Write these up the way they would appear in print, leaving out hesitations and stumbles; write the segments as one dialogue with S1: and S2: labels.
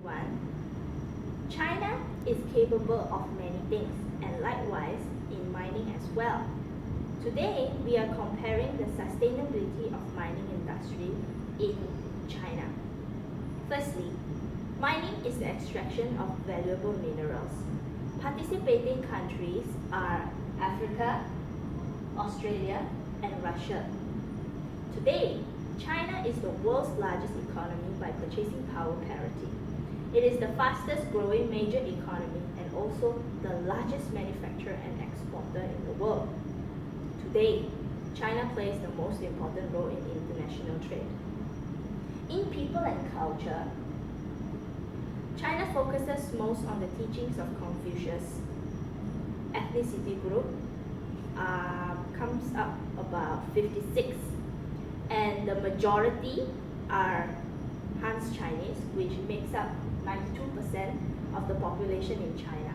S1: One, China is capable of many things, and likewise in mining as well. Today, we are comparing the sustainability of mining industry in China. Firstly, mining is the extraction of valuable minerals. Participating countries are Africa, Australia, and Russia. Today, China is the world's largest economy by purchasing power parity. It is the fastest growing major economy and also the largest manufacturer and exporter in the world. Today, China plays the most important role in international trade. In people and culture, China focuses most on the teachings of Confucius. Ethnicity group comes up about 56, and the majority are Han Chinese, which makes up 92% of the population in China.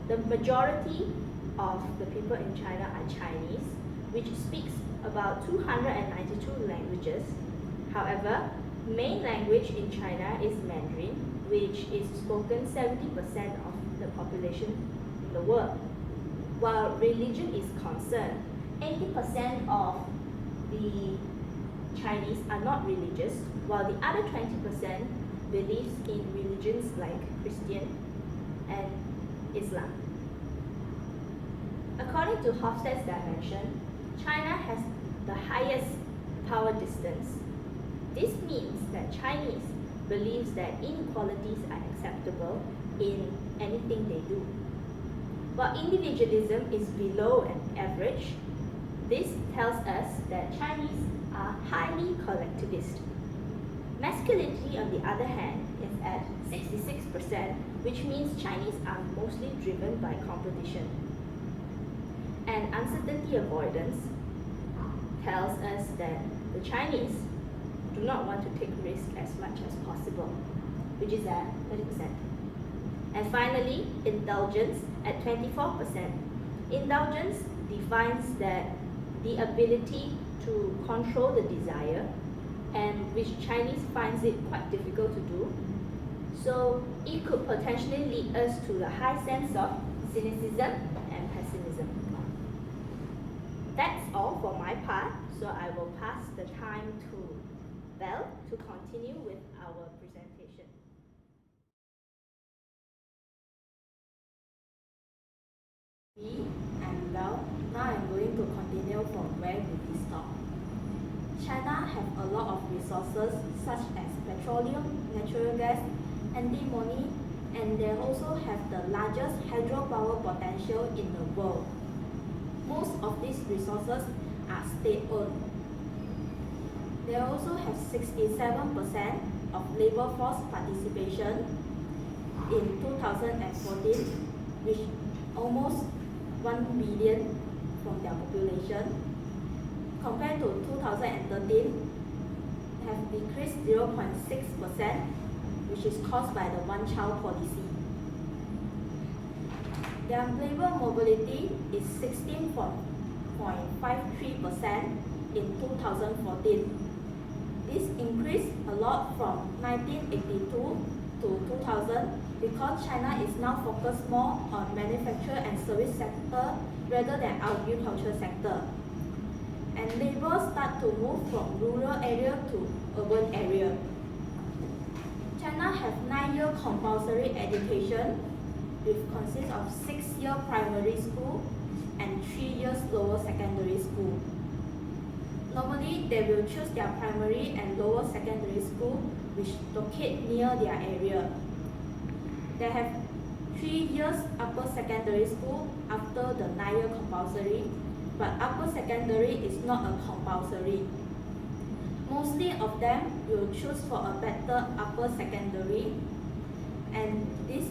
S1: The majority of the people in China are Chinese, which speaks about 292 languages. However, main language in China is Mandarin, which is spoken 70% of the population in the world. While religion is concerned, 80% of the Chinese are not religious, while the other 20% believes in religions like Christian and Islam. According to Hofstede's dimension, China has the highest power distance. This means that Chinese believes that inequalities are acceptable in anything they do. While individualism is below an average, this tells us that Chinese are highly collectivist. Masculinity, on the other hand, is at 66%, which means Chinese are mostly driven by competition. And uncertainty avoidance tells us that the Chinese do not want to take risk as much as possible, which is at 30%. And finally, indulgence at 24%. Indulgence defines that the ability to control the desire, and which Chinese finds it quite difficult to do. So it could potentially lead us to the high sense of cynicism and pessimism. That's all for my part, so I will pass the time to Belle to continue with our presentation.
S2: I'm Belle. Now I'm going to continue from where we stopped. China have a lot of resources such as petroleum, natural gas, antimony, and they also have the largest hydropower potential in the world. Most of these resources are state-owned. They also have 67% of labor force participation in 2014, which almost 1 billion from their population. Compared to 2013, have decreased 0.6%, which is caused by the one-child policy. Their labor mobility is 16.53% in 2014. This increased a lot from 1982 to 2000 because China is now focused more on manufacture and service sector rather than agriculture sector. And labor start to move from rural area to urban area. China have 9-year compulsory education, which consists of 6-year primary school and 3 years lower secondary school. Normally, they will choose their primary and lower secondary school which locate near their area. They have 3 years upper secondary school after the 9-year compulsory, but upper secondary is not a compulsory. Mostly of them will choose for a better upper secondary, and this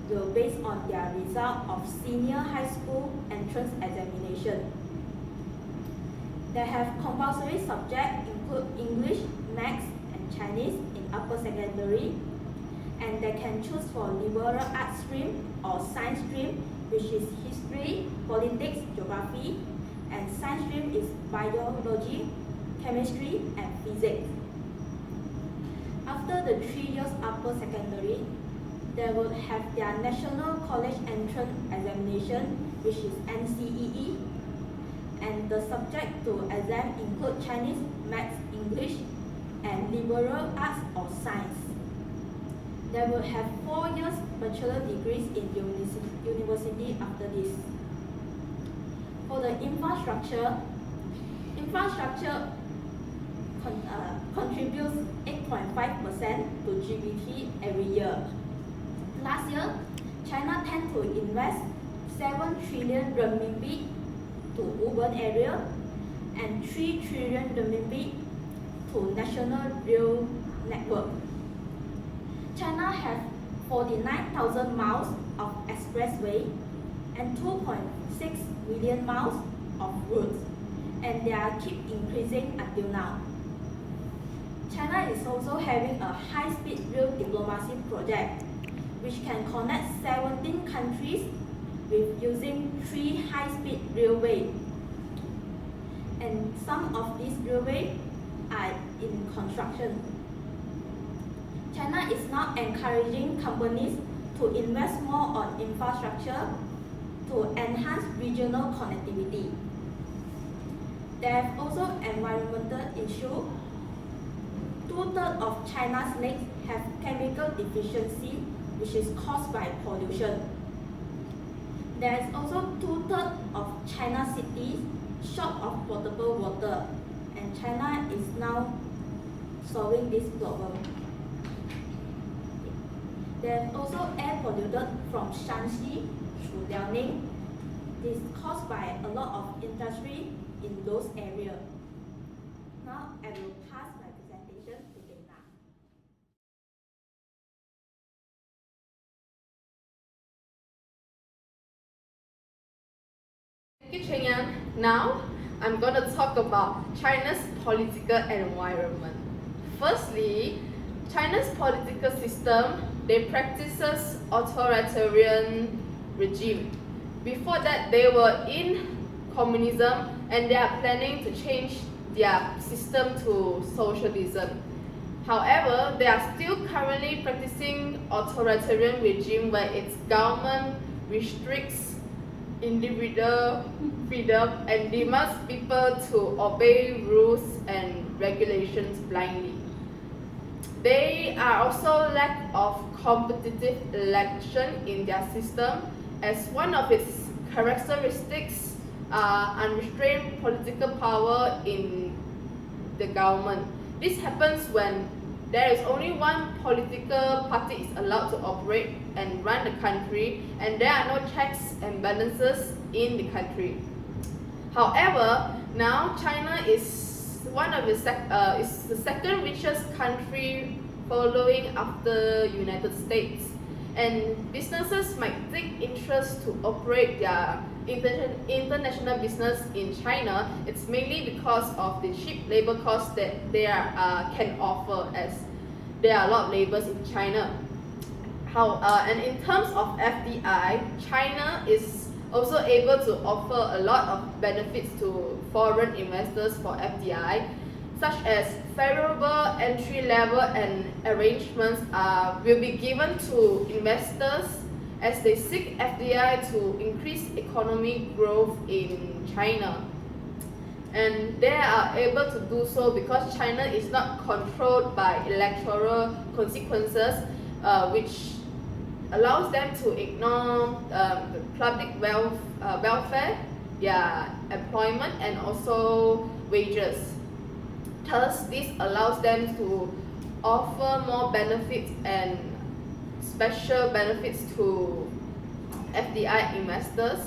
S2: will based on their result of senior high school entrance examination. They have compulsory subjects include English, Maths, and Chinese in upper secondary, and they can choose for liberal arts stream or science stream, which is history, politics, geography, and science stream is biology, chemistry, and physics. After after the 3 years upper secondary, they will have their National College Entrance Examination, which is NCEE, and the subject to exam include Chinese, Maths, English, and liberal arts or science. They will have 4 years bachelor degrees in university after this. For the infrastructure contributes 8.5% to GDP every year. Last year, China tend to invest 7 trillion renminbi to urban area and 3 trillion renminbi to national rail network. China has 49,000 miles of expressway and 2.6 million miles of roads, and they are keep increasing until now. China is also having a high-speed rail diplomacy project which can connect 17 countries with using 3 high-speed railways. And some of these railways are in construction. China is now encouraging companies to invest more on infrastructure to enhance regional connectivity. There are also environmental issues. 2/3 of China's lakes have chemical deficiency, which is caused by pollution. There is also 2/3 of China's cities short of potable water, and China is now solving this problem. There is also air polluted from Shanxi to Liaoning. This is caused by a lot of industry in those areas. Now I will pass my presentation to Dana.
S3: Thank you, Cheng-Yan. Now, I'm going to talk about China's political environment. Firstly, China's political system, they practices authoritarian regime. Before that, they were in communism and they are planning to change their system to socialism. However, they are still currently practicing authoritarian regime where its government restricts individual freedom and demands people to obey rules and regulations blindly. They are also lack of competitive election in their system, as one of its characteristics are unrestrained political power in the government. This happens when there is only one political party is allowed to operate and run the country, and there are no checks and balances in the country. However, now China is is the second richest country following after United States, and businesses might take interest to operate their international business in China. It's mainly because of the cheap labor costs that they can offer, as there are a lot of laborers in China. And in terms of FDI, China is also able to offer a lot of benefits to foreign investors for FDI, such as favorable entry level and arrangements will be given to investors as they seek FDI to increase economic growth in China. And they are able to do so because China is not controlled by electoral consequences, which allows them to ignore the public welfare, their employment, and also wages. Thus, this allows them to offer more benefits and special benefits to FDI investors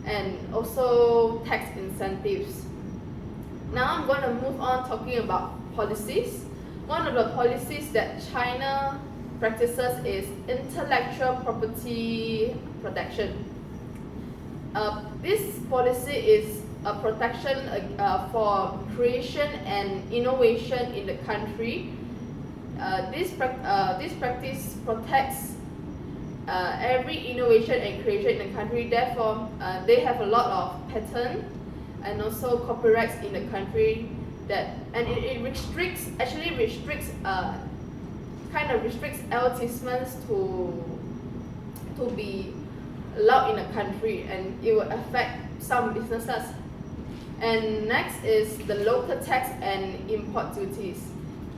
S3: and also tax incentives. Now I'm going to move on talking about policies. One of the policies that China practices is intellectual property protection. This policy is a protection for creation and innovation in the country. This practice protects every innovation and creation in the country. Therefore, they have a lot of patents and also copyrights in the country, and it restricts kind of restricts advertisements to be allowed in the country, and it will affect some businesses. And next is the local tax and import duties.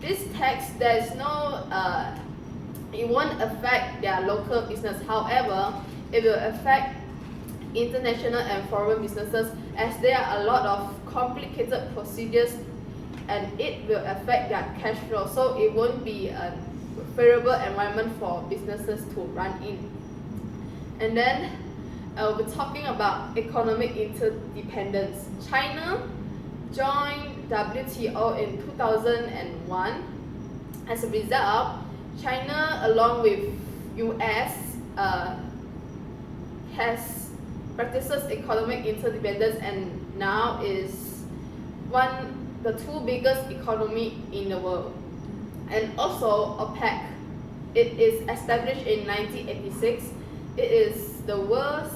S3: This tax, there is no, it won't affect their local business. However, it will affect international and foreign businesses, as there are a lot of complicated procedures, and it will affect their cash flow. So it won't be a favorable environment for businesses to run in. And then we're talking about economic interdependence. China joined WTO in 2001. As a result, China, along with US, has practices economic interdependence, and now is the two biggest economy in the world. And also OPEC, it is established in 1986. It is the world's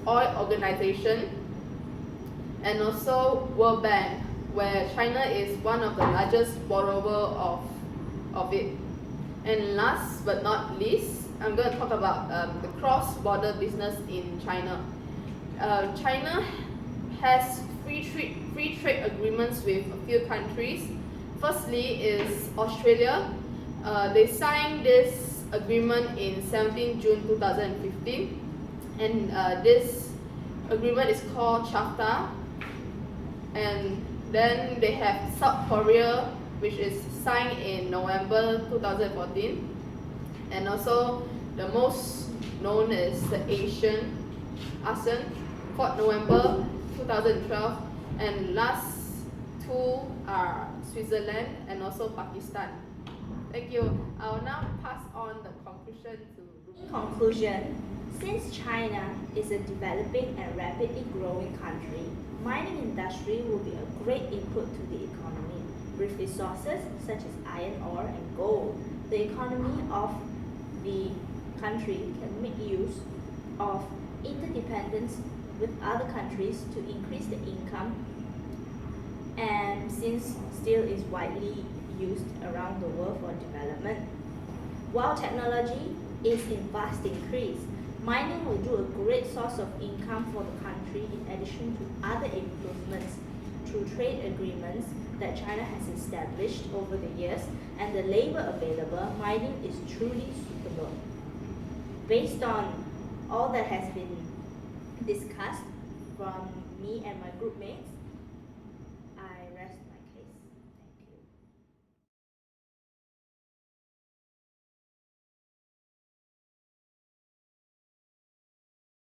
S3: oil organization, and also World Bank, where China is one of the largest borrower of it. And last but not least, I'm going to talk about the cross-border business in China. China has free trade agreements with a few countries. Firstly is Australia. They signed this agreement in 17 June 2015, and this agreement is called CHAFTA. And then they have South Korea, which is signed in November 2014, and also the most known is the ASEAN, 4th November 2012, and last two are Switzerland and also Pakistan. Thank you. I will now pass on the conclusion to Ruby.
S1: In conclusion, since China is a developing and rapidly growing country, mining industry will be a great input to the economy. With resources such as iron ore and gold, the economy of the country can make use of interdependence with other countries to increase the income. And since steel is widely used around the world for development, while technology is in vast increase, mining will do a great source of income for the country, in addition to other improvements through trade agreements that China has established over the years, and the labor available. Mining is truly suitable. Based on all that has been discussed from me and my group mates,